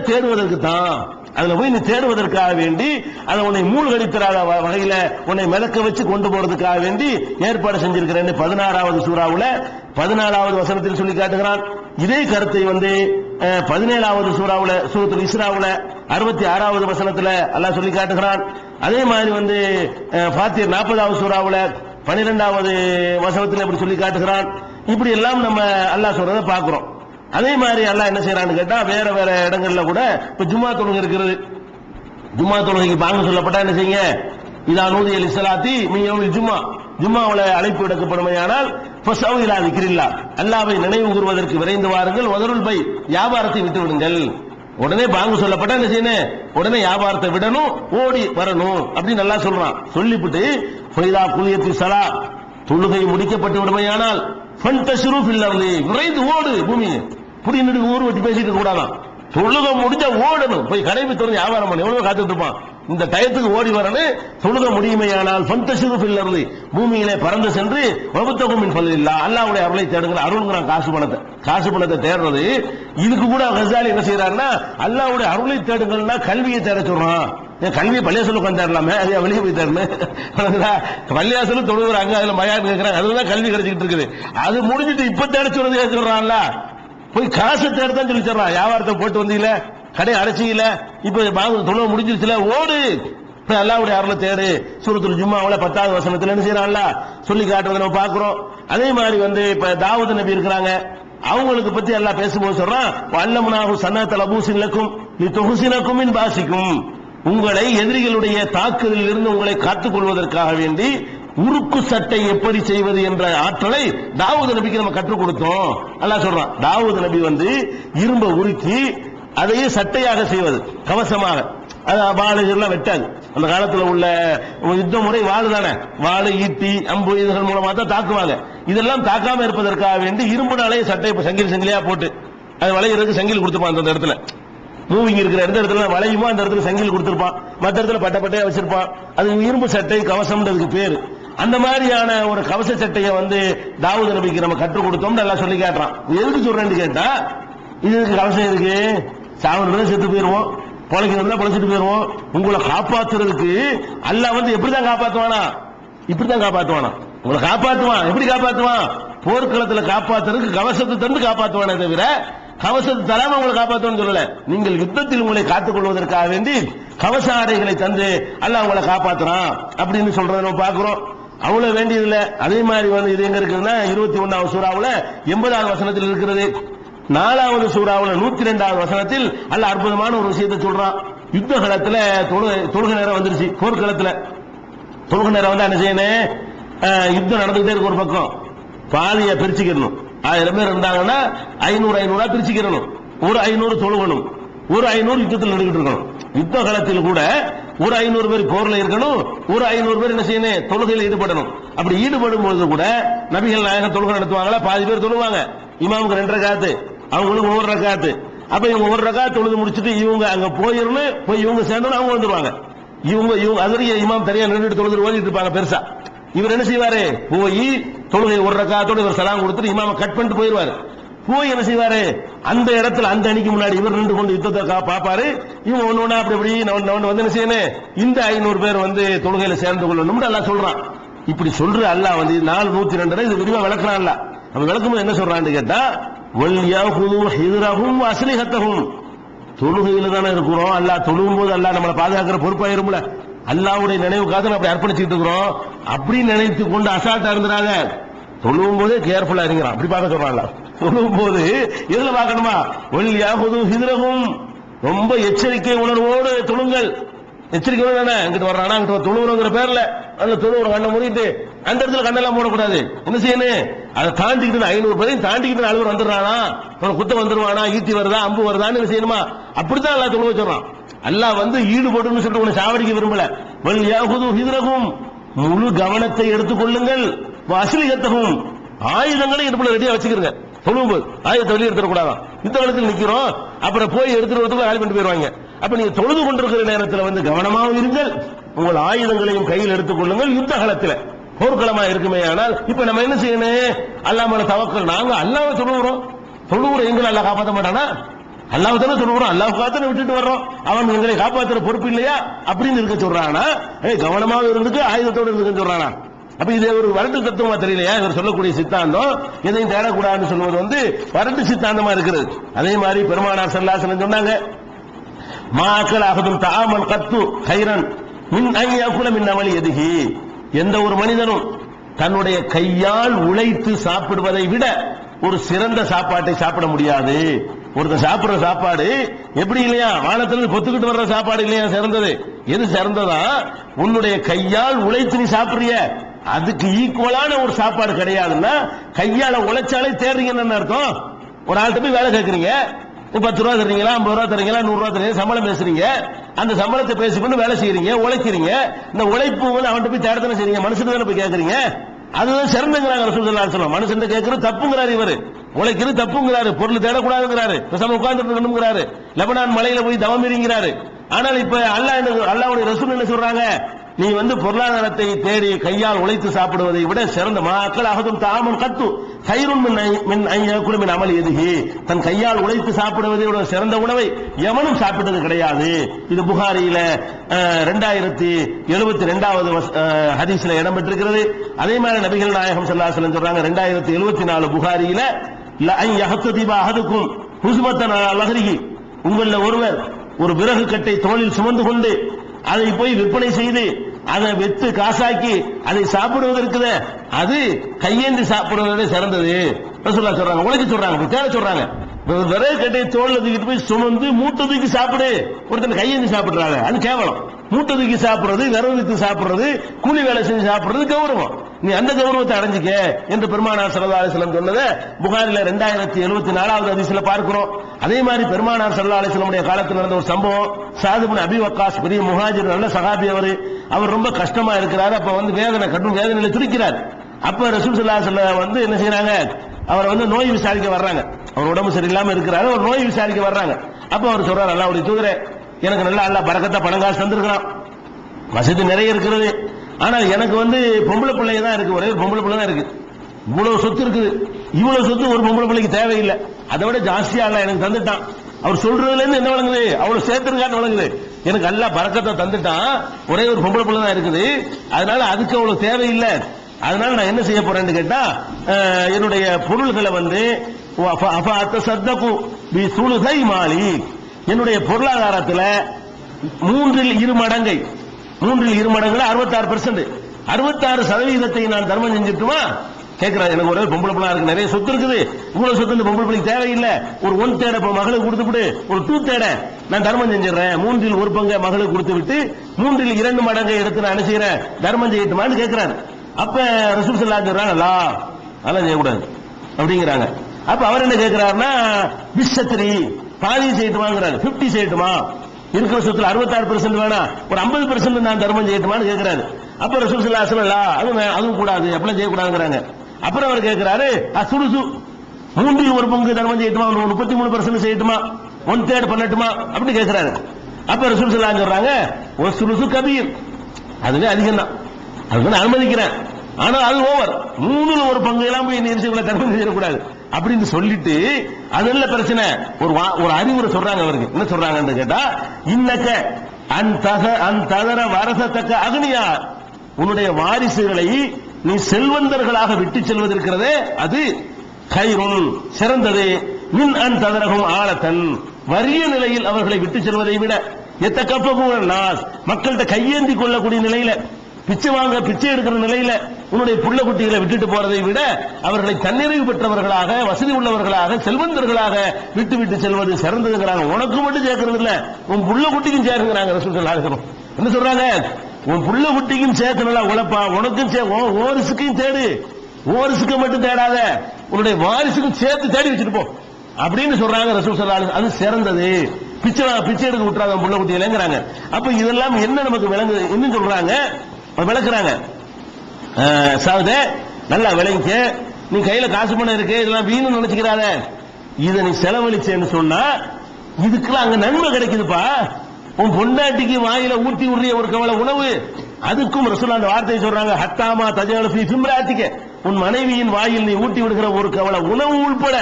தேடுவதற்கு தான். அதுல போய் நீ தேடுவதற்காக வேண்டி அதை உன்னை மூழ்கடித்தராத வகையில உன்னை மிதக்க வச்சு கொண்டு போறதுக்காக வேண்டி ஏற்பாடு செஞ்சிருக்கிறேன் 16வது சூறாவுல 14வது வசனத்தில் சொல்லி காட்டுகிறான். இதே கருத்தை 17வது சூறாவுல சூரத்துல் இஸ்ராவுல 66வது வசனத்துல அல்லாஹ் சொல்லி காட்டுகிறான். அதே மாதிரி ஃபாத்திர் 40வது சூறாவுல 12வது வசனத்துல இப்படி சொல்லி காட்டுகிறான். இப்படி எல்லாம் நம்ம அல்லாஹ் சொல்றதை பார்க்கிறோம். அதே மாதிரி அல்லாஹ் என்ன செய்யறான்னு கேட்டா வேற வேற இடங்கள்ல கூட இப்ப ஜும்மா தொழுகை இருக்கிறது. ஜும்மா தொழுகைக்கு பாங்க சொல்லப்பட்டா என்ன செய்யுங்க, இதா நூதிய லிஸ்ஸலாத்தி மின் யௌமில் ஜும்மா, ஜும்மாவுல அழைப்பு விடுக்கப்படுமையானால் ஃபஸவு இலா திக்ரில்லாஹ், அல்லாஹ்வை நினைவு கூறுவதற்கு விரைந்து வாருங்கள், வதருல் பை, வியாபாரத்தை விட்டு விடுங்கள். உடனே பாங்க சொல்லப்பட்டா என்ன செய்யணும், உடனே வியாபாரத்தை விடணும், ஓடி வரணும் அப்படின்னு நல்லா சொல்றான். சொல்லிவிட்டு ஃபைதா குலியத்தி ஸலா, தொழுகை முடிக்கப்பட்டு விடுமையானால் ஃபன்தஷிரு ஃபில் அர்தி, விரைந்து ஓடு பூமி, புடி நின்று ஊர் வெட்டி பேசிட்டு கூடாதான். தொழுகை முடிஞ்ச ஓடணும், போய் கடைவி திறந்து வியாபாரம் பண்ண எவ்வளவு காத்துட்டு இருப்பான். இந்த டயத்துக்கு ஓடி வரணும். தொழுகை முடியுமையானால் ஃபன்தஷிரு ஃபில் அர்தி, பூமியிலே பறந்து சென்று வபுத்தகு மின் ஃபضலில்லாஹ், அல்லாஹ்வுடைய அருளை தேடுங்கள். அருள்ங்கறான் காசு பணத்தை தேடுறது. இதுக்கு கூட கஸாலி என்ன செய்யறாருன்னா அல்லாஹ்வுடைய அருளை தேடுங்கள்னா கல்வியை தேட சொல்றான். கல்வி பள்ளியாசலுக்கு வந்தாடலாமே, அது வெளியே போய் தரணும். பள்ளியாசலும் தொழுகிறாங்க, அதுல மயான் கேட்கறாங்க, அதுதான் கல்வி கிடைச்சிட்டு இருக்குது. அது முடிஞ்சிட்டு இப்ப தேட சொல்றது சொல்றான்ல, போய் காசு தேடத்தான் சொல்லி சொல்றான். வியாபாரத்தை போட்டு வந்தீங்கள, கடை அடைச்சிக்கல, இப்ப தொழுவ முடிஞ்சிருச்சுல, ஓடு அல்லாஹ்வுடைய அருளை தேடு. சூரத்துல் ஜும்மாவுல 10வது வசனத்துல என்ன செய்யறான்ல சொல்லி காட்டுறதை நம்ம பாக்குறோம். அதே மாதிரி இப்ப தாவூத் நபி இருக்கிறாங்க, அவங்களுக்கு பத்தி அல்லாஹ் பேசும்போது சொல்றான், வல்லமுனாஹு சன்னத்தல் அபூசின் லக்கும் லிதுஹ்சினக்கும் மின் பாசிக்கும், உங்களை எதிரிகளுடைய தாக்குதலில் இருந்து உங்களை காத்துக் கொள்வதற்காக வேண்டி உருக்கு சட்டை எப்படி செய்வது என்ற ஆற்றலை தாவூத் நபிக்கு நம்ம கற்றுக் கொடுத்தோம். அல்லாஹ் சொல்றான், தாவூத் நபி இரும்பை உருக்கி அதையே சட்டையாக செய்வது, கவசமாக. அது வாளுகள்லாம் வெட்டாது. அந்த காலத்துல உள்ள யுத்த முறை வாளு தானே, வாளு ஈட்டி அம்பு இதுகள் மூலமா தான் தாக்குவாங்க. இதெல்லாம் தாக்காம இருப்பதற்காக வேண்டி இரும்புனாலே சட்டை சங்கிலி சங்கிலியா போட்டு அது வளைகிறதுக்கு சங்கிலி கொடுத்துப்பான். அந்த இடத்துல மூவிங் இருக்கிற எந்த இடத்துல வளையுமோ அந்த இடத்துல சங்கிலி கொடுத்திருப்பான், மற்ற இடத்துல பட்டையா வச்சிருப்பான். அது இரும்பு சட்டை கவசம்ன்றதுக்கு பேரு. அந்த மாதிரியான ஒரு கவச சட்டையை தாவூத் நபிக்கு நம்ம கற்றுக் கொடுத்தோம் நல்லா சொல்லி காட்டுறான். எதுக்கு சொல்றேன்னு கேட்டா, இதுக்கு கவசம் இருக்கு, சாவணும் செத்து போயிருவோம், பொழைக்கணும் பொழைச்சிட்டு போயிருவோம். உங்களை காப்பாத்துறதுக்கு அல்லாஹ் எப்படிதான் காப்பாத்துவானா, இப்படிதான் காப்பாத்துவானா, உங்களை காப்பாத்துவான். எப்படி காப்பாத்துவான், போர்க்களத்துல காப்பாத்துறதுக்கு கவசத்தை தந்து காப்பாத்துவானே தவிர கவசத்தை தராம உங்களை காப்பாற்றுன்னு சொல்லல. நீங்கள் யுத்தத்தில் உங்களை காத்துக் கொள்வதற்காக வேண்டி கவச ஆடைகளை தந்து அல்லாஹ் உங்களை காப்பாத்துறான் அப்படின்னு சொல்றதை நம்ம பாக்குறோம். அவ்வளவு வேண்டியதில்லை. அதே மாதிரி இது எங்க இருக்குதுன்னா 21வது சூறாவுல 80வது வசனத்தில் இருக்கிறது. 4வது சூறாவுல 102வது வசனத்தில் அல்லாஹ் அற்புதமான ஒரு விஷயத்தை சொல்றான். யுத்த களத்துல தொழுகை நேரம் வந்துருச்சு. போர்க்களத்துல தொழுகை நேரம் என்ன செய்யணும், யுத்தம் நடந்துகிட்டே இருக்கு. ஒரு பக்கம் பாதியை பிரிச்சுக்கணும். 1000 பேர் இருந்தாங்கன்னா 500 பிரிச்சுக்கிறணும். ஒரு 500 தொழுகணும், ஒரு 500 யுத்தத்தில் நடந்துகிட்டு இருக்கணும். யுத்த காலத்தில் கூட ஒரு 500 பேர் போர்ல இருக்கணும், ஒரு 500 பேர் என்ன செய்யணும், தொழுகையில் ஈடுபடணும். அப்படி ஈடுபடும் பொழுது கூட நபிகள் நாயகம் தொழுகை நடத்துவாங்களா, பாதி பேர் தொழுவாங்க. இமாமுக்கு 2 ரக்காத்து, அவங்களுக்கு 1 ரக்காத்து. அப்ப இவங்க 1 ரக்காத்து தொழுது முடிச்சுட்டு இவங்க அங்க போயிடணும், போய் இவங்க சேர்ந்தோம் அவங்க வந்துருவாங்க. இவங்க அது இமாம் தனியா நின்றுட்டு தொழுது ஓடிட்டு இருப்பாங்க பெருசா. இவர் என்ன செய்வாரு, போய் தொழுகை 1 ரக்காத்தோட இவர் சலாம் கொடுத்துட்டு இமாம கட் பண்ணிட்டு போயிருவாரு. போய் என்ன செய்வாரு, அந்த இடத்துல அந்த அணிக்கு முன்னாடி இவர் நின்று கொண்டு யுத்தத்தை பாப்பாரு. இவங்க ஒண்ணு அப்படி என்ன செய்யணும், இந்த 500 பேர் தொழுகையில சேர்ந்து கொள்ளணும் அல்லாஹ் சொல்றான். இப்படி சொல்ற அல்லாஹ் 402 இது விரிவா விளக்குறான். அல்லாஹ் நம்ம விளக்கும்போது என்ன சொல்றான்னு கேட்டா, வல் யாஹுது ஹித்ரஹும் வஸ்லிஹத்தஹும், தொழுகையில தானே இருக்கிறோம். அல்லாஹ் தொழுகும் போது அல்லாஹ் நம்மளை பாதுகாக்கிற பொறுப்பாயிரும்ல. அல்லாஹ்வுடைய நினைவுக்காக அப்படி அர்ப்பணிச்சுட்டு இருக்கிறோம். அப்படி நினைத்து கொண்டு அசால்ட்டா இருந்துறாங்க. தொழுவும் போதே கேர்ஃபுல்லா இருங்கிறான். அப்படி பார்க்க சொல்றாங்க. தொழுவும் போது எதுல பார்க்கணுமா, வல் யாஹுது ஹித்ரஹும், ரொம்ப எச்சரிக்கை உணர்வோடு தொழுங்கள். எச்சரிக்கை தானே, அங்கிட்டு வர்றானா அங்கிட்டு தொழுவுறங்கிற பேர்ல அந்த தொழுவுற கண்ணை மூடிட்டு அந்த இடத்துல கண்ணெல்லாம் போடக்கூடாது. என்ன செய்யணும், அதை தாண்டிக்கிட்டு 500 பேரையும் தாண்டிக்கிட்டு அழுவர் வந்துடுறானா, குத்த வந்துருவானா, ஈட்டி வருதா அம்பு வருதான்னு என்ன செய்யணுமா, அப்படித்தான் எல்லாம் தொழுவ சொல்றான். அல்லாஹ் ஈடுபடுன்னு சொல்லிட்டு உன்னை சாவடிக்க விரும்பல. வல் யாஹுது ஹித்ரஹும், முழு கவனத்தை எடுத்துக் கொள்ளுங்கள். வஸ்லிஹத்தஹும், ஆயுதங்களை இடுப்புல ரெடியா வச்சுக்கிறங்க. தொழும்போது ஆயுதத்தை வெளியே எடுத்துடக்கூடாதான். இந்த இடத்துல நிக்கிறோம், அப்புறம் போய் எடுத்துட்டு வரதுக்குள்ள ஆள் பண்ணிட்டு போயிருவாங்க. அப்ப நீங்க தொழுது கொண்டிருக்கிற நேரத்தில் கவனமாக இருங்கள். உங்கள் ஆயுதங்களையும் கையில் எடுத்துக் கொள்ளுங்கள். யுத்த காலத்தில் போர்க்களமா இருக்குமே. ஆனால் இப்ப நம்ம என்ன செய்யணும், அல்லாஹ் மேல தவக்கல். நாங்க அல்லாஹ்வை தொழுகிறோம், தொழுகிற எங்களை அல்லாஹ் காப்பாற்ற மாட்டானா, அல்லாஹ் தானே சொல்றோம், அல்லாஹ்வுக்காக தானே விட்டுட்டு வர்றோம், அவன் எங்களை காப்பாற்றுற பொறுப்பு இல்லையா அப்படின்னு இருக்க சொல்றானா? கவனமாக இருந்துட்டு ஆயுதத்தோடு இருந்துன்னு சொல்றானா? அப்ப இது ஒரு வரட்டு தத்துவமா தெரியலையா? இவர் சொல்லக்கூடிய சித்தாந்தம் எதையும் தேடக்கூடாதுன்னு சொல்வது வரட்டு சித்தாந்தமா இருக்கிறது. அதே மாதிரி பெருமானார் ஸல்லல்லாஹு அலைஹி வஸல்லம் சொன்னாங்க, மாக்கல் அஹதும் தஆமன் கத்து கைரன் மின் அன் யகுல மின் அமலி யதிஹி. எந்த ஒரு மனிதனும் தன்னுடைய கையால் உழைத்து சாப்பிடுவதை விட ஒரு சிறந்த சாப்பாட்டை சாப்பிட முடியாது. ஒருத்தர் சாப்பிடுற சாப்பாடு எப்படி இல்லையா, வானத்திலிருந்து பொத்துக்கிட்டு வர்ற சாப்பாடு இல்லையா சிறந்தது? எது சிறந்ததா? உன்னுடைய கையால் உழைத்து நீ சாப்பிடுறிய அதுக்கு ஈக்குவலான ஒரு சாப்பாடு கிடையாதுன்னா கையால உழைச்சாலே தேடுறீங்கன்னு அர்த்தம். ஒரு ஆள்கிட்ட போய் வேலை கேட்கறீங்க, 10 ரூபா தரீங்களா, 50 ரூபா தரீங்களா, 100 ரூபா தரீங்க, சம்பளம் பேசுறீங்க. அந்த சம்பளத்தை பேசிக்கொண்டு வேலை செய்யறீங்க, உழைக்கிறீங்க. இந்த உழைப்பு அவன்கிட்ட போய் தேடத்தானே செய்றீங்க, மனுஷன் தானே போய் கேட்கறீங்க. அதுதான் சிறந்தங்கிறாங்க ரசூலுல்லாஹி ஸல்லல்லாஹு அலைஹி வஸல்லம். மனுஷன் கேட்கறது தப்புங்கிறாரு, இவரு உழைக்கிறது தப்புங்கிறாரு, பொருள் தேடக்கூடாதுங்கிறாரு, பேசாம உட்கார்ந்துட்டு இருக்கணும்ங்கிறாரு, லெபனான் மலையில போய் தவம் இருங்கிறாரு. ஆனால் இப்ப அல்லாஹ்வுடைய ரசூல் என்ன சொல்றாங்க? நீ பொருளாதாரத்தை தேடி கையால் உழைத்து சாப்பிடுவதை விட சிறந்த மாக்கள் அகதும் தாமன் கத்து கைரும் மின் மின் அமல் எதுகி. தன் கையால் உழைத்து சாப்பிடுவதை விட சிறந்த உணவை எவனும் சாப்பிட்டது கிடையாது. இது புகாரியில 2072வது ஹதீஸ்ல இடம்பெற்றிருக்கிறது. அதே மாதிரி நபிகள் நாயகம் ஸல்லல்லாஹு அலைஹி வஸல்லம் சொல்றாங்க 2074 புகாரியில லஅன் யஹ்ததிப அஹதுக்கும் ஹுஸ்மத்தன் அலா லஹ்ரிஹி. உங்கள ஒருவர் ஒரு விறகு கட்டை தோளில் சுமந்து கொண்டு அதை போய் விற்பனை செய்து அதை வெத்து காசாக்கி அதை சாப்பிடுவதற்கு அது கையேந்தி சாப்பிடுவதே சிறந்தது ரசூலுல்லாஹ் சொல்றாங்க. உழைக்க சொல்றாங்க, தேட சொல்றாங்க. விறகு கட்டை தோல்ல தூக்கிட்டு போய் சுமந்து மூட்டை தூக்கி சாப்பிடு, ஒருத்தன் கையேந்தி சாப்பிடுறாங்க, அது கேவலம். மூட்டை தூக்கி சாப்பிடுறது, விறகு வித்து சாப்பிடுறது, கூலி வேலை செஞ்சு சாப்பிடுறது கௌரவம். நீ அந்த கௌரவத்தை அடைஞ்சிக்க என்று பெருமானார் ஸல்லல்லாஹு அலைஹி வஸல்லம் சொன்னதை புகாரில 2074வது ஹதீஸ்ல பார்க்கிறோம். அதே மாதிரி பெருமானார் ஸல்லல்லாஹு அலைஹி வஸல்லம் காலத்தில் நடந்த ஒரு சம்பவம், சாத் இப்னு அபி வக்காஸ் பெரிய முஹாஜிர், நல்ல சஹாபி. அவர் ரொம்ப கஷ்டமா இருக்கிறார். அப்ப வேதனை, கடும் வேதனையில துடிக்கிறார். அப்ப ரசூல் ஸல்லல்லாஹு அலைஹி வஸல்லம் என்ன செய்யறாங்க? அவர் நோய் விசாரிக்க வர்றாங்க. அவர் உடம்பு சரியில்லாம இருக்கிறாரு, ஒரு நோய் விசாரிக்க வர்றாங்க. அப்ப அவர் சொல்றாரு, அல்லாஹ்வுடைய தூதரே, எனக்கு நல்லா அல்லாஹ் பரக்கத்தா பணம் காசு தந்திருக்கிறான், வசதி நிறைய இருக்கிறது. ஆனால் எனக்கு பொம்பளை பிள்ளைங்க தான் இருக்கு, ஒரே ஒரு பொம்பளை பிள்ளை தான் இருக்கு. இவ்வளவு சொத்து இருக்குது, இவ்வளவு சொத்து ஒரு பொம்பளை பிள்ளைக்கு தேவையில்லை, அதை விட ஜாஸ்தியா அல்லாஹ் எனக்கு தந்துட்டான். அவர் சொல்றதுல இருந்து என்ன வழங்குது? அவ்வளவு சேர்த்திருக்கான்னு வழங்குது. எனக்கு அல்லாஹ் பரக்கத்தை தந்துட்டான், ஒரே ஒரு பொம்பளை பிள்ளை தான் இருக்குது, அதனால அதுக்கு அவ்வளவு தேவையில்லை. அதனால நான் என்ன செய்ய போறேன்னு கேட்டா, என்னுடைய பொருள்களை என்னுடைய பொருளாதாரத்தில் 3/2 66%, 66% நான் தர்மம் செஞ்சுட்டுமா கேட்கிறாரு. எனக்கு ஒரே பொம்பளை பிள்ளை இருக்கு, நிறைய சொத்து இருக்குது, இவ்வளவு சொத்து இந்த பொம்பளை பிள்ளைக்கு தேவையில்லை, ஒரு 1 தேட மகளுக்கு கொடுத்துவிட்டு ஒரு 2 தேட நான் தர்மம் செஞ்சிடறேன், 3/1 மகளுக்கு கொடுத்து விட்டு 3/2 எடுத்து நான் என்ன செய்யறேன், தர்மம் செய்யட்டுமான்னு கேட்கிறாரு. அப்ப ரசூல் ஸல்லல்லாஹு அலைஹி வஸல்லம் அதெல்லாம் செய்யக்கூடாது அப்படிங்கிறாங்க. அப்ப அவர் என்ன கேட்கிறாருன்னா, பிஸ்ஸத்ரி பாதி செய்யட்டுமாங்கிறாரு, 50 செய்யட்டுமா, இருக்கிற சொத்துல 66% வேணாம், ஒரு 50% நான் தர்மம் செய்யட்டுமான்னு கேட்கிறாரு. அப்ப ரசூல் ஸல்லல்லாஹு அலைஹி வஸல்லம் அதுவும் கூடாது, அப்படிலாம் செய்யக்கூடாதுங்கிறாங்க. அப்புறம் அவர் கேட்கிறாரு, அசுலுசு 3/1 தர்மம் செய்யட்டுமா, 33% செய்யட்டுமா, 1/3 பண்ணட்டுமா அப்படின்னு கேட்கிறாரு. அப்ப ரசூல் ஸல்லல்லாஹு அலைஹி வஸல்லம் சொல்றாங்க, ஒரு சுலுசு கபீர், அதுவே அதிகம் தான், அதுக்கு அனுமதிக்கிறேன், ஆனா அது ஓவர், 3/1 எல்லாம் போய் நிறுத்திக்குள்ள தர்மம் செய்யக்கூடாது அப்படின்னு சொல்லிட்டு அதுல பிரச்சனை. ஒரு அறிவுரை சொல்றாங்க அவருக்கு. என்ன சொல்றாங்கன்னு கேட்டா, இன்னக்க அந்ததர வரசத்தக்க அக்னியா, உன்னுடைய வாரிசுகளை நீ செல்வந்தர்களாக விட்டு செல்வது இருக்கிறதே அது கைருன் சிறந்தது, மின் அன் ததரகும் ஆழத்தன் வறிய நிலையில் அவர்களை விட்டு செல்வதை விட, எத்த கப்பகும் நாஸ் மக்கள்கிட்ட கையேந்தி கொள்ளக்கூடிய நிலையில, பிச்சை எடுக்கிற நிலையில உன்னுடைய புள்ள குட்டிகளை விட்டுட்டு போறதை விட அவர்களை தன்னிறைவு பெற்றவர்களாக, வசதி உள்ளவர்களாக, செல்வந்தர்களாக விட்டு செல்வது சிறந்ததுங்கிறாங்க. உனக்கு மட்டும் சேர்க்கறது இல்ல, உன் புள்ள குட்டிக்கும் சேர்க்கிறாங்க ரசூல் ஸல்லல்லாஹு அலைஹி வஸல்லம். என்ன சொல்றாங்க? உன் புள்ள குட்டிக்கும் சேர்த்து நல்லா உழைப்பா, உனக்கும் ஓரிசுக்கையும் தேடு, ஓரிசுக்கு மட்டும் தேடாத, உன்னுடைய வாரிசுக்கும் சேர்த்து தேடி வச்சுட்டு போ அப்படின்னு சொல்றாங்க ரசூல் ஸல்லல்லாஹு அலைஹி வஸல்லம். அது சிறந்தது, பிச்சை எடுக்க விட்டுறாங்க புள்ள குட்டியிலங்கிறாங்க. அப்ப இதெல்லாம் என்ன நமக்கு விளங்கு இன்னும் சொல்றாங்க, விளக்குறாங்க. சாவுதே நல்லா விளங்கிக்க, நீ கையில காசு பணம் இருக்கு, இதெல்லாம் வீணு நினைச்சுக்கிறாத, இதை நீ செலவழிச்சேன்னு சொன்னா இதுக்கெல்லாம் அங்க நன்மை கிடைக்குதுப்பா. உன் பொண்டாட்டிக்கு வாயில ஊட்டி விடுறிய ஒரு கவலை உணவு, அதுக்கும் ரசூலுல்லாஹ் அந்த வார்த்தையை சொல்றாங்க, ஹத்தாமா தஜாலு ஃபீ ஃபிம்ராத்திக, உன் மனைவியின் வாயில் நீ ஊட்டி விடுகிற ஒரு கவலை உணவு உள்பட